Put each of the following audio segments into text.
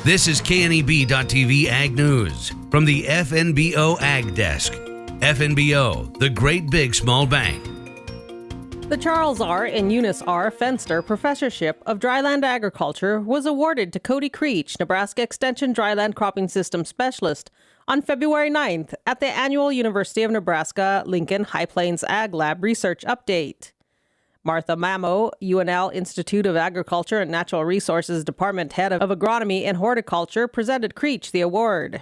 This is KNEB.TV Ag News from the FNBO Ag Desk. FNBO, the great big small bank. The Charles R. and Eunice R. Fenster Professorship of Dryland Agriculture was awarded to Cody Creech, Nebraska Extension Dryland Cropping System Specialist, on February 9th at the annual University of Nebraska-Lincoln High Plains Ag Lab Research Update. Martha Mamo, UNL Institute of Agriculture and Natural Resources Department Head of Agronomy and Horticulture, presented Creech the award.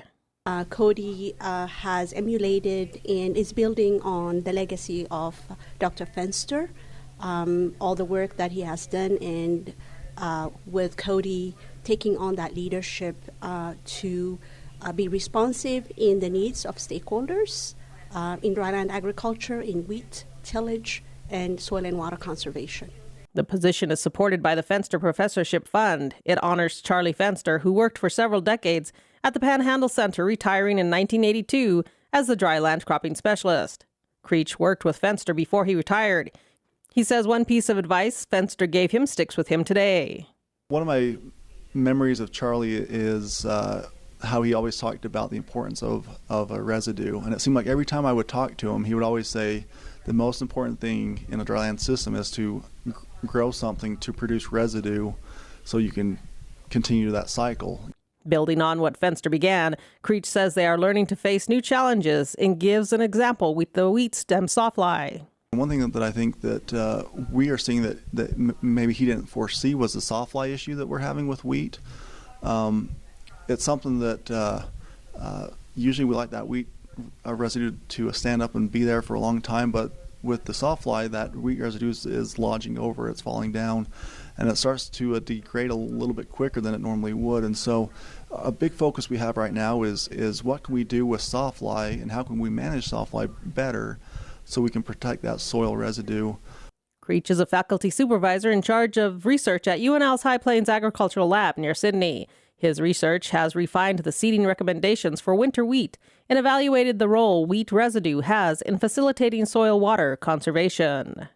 Cody has emulated and is building on the legacy of Dr. Fenster, all the work that he has done, and with Cody taking on that leadership to be responsive in the needs of stakeholders in dryland agriculture, in wheat tillage, and soil and water conservation. The position is supported by the Fenster Professorship Fund. It honors Charlie Fenster, who worked for several decades at the Panhandle Center, retiring in 1982 as the dryland cropping specialist. Creech worked with Fenster before he retired. He says one piece of advice Fenster gave him sticks with him today. One of my memories of Charlie is how he always talked about the importance of a residue. And it seemed like every time I would talk to him, he would always say the most important thing in a dryland system is to grow something to produce residue so you can continue that cycle. Building on what Fenster began, Creech says they are learning to face new challenges and gives an example with the wheat stem sawfly. One thing that I think that we are seeing that maybe he didn't foresee was the sawfly issue that we're having with wheat. It's something that usually we like that wheat residue to stand up and be there for a long time, but with the sawfly, that wheat residue is lodging over, it's falling down, and it starts to degrade a little bit quicker than it normally would. And so a big focus we have right now is what can we do with sawfly and how can we manage sawfly better so we can protect that soil residue. Creech is a faculty supervisor in charge of research at UNL's High Plains Agricultural Lab near Sydney. His research has refined the seeding recommendations for winter wheat and evaluated the role wheat residue has in facilitating soil water conservation.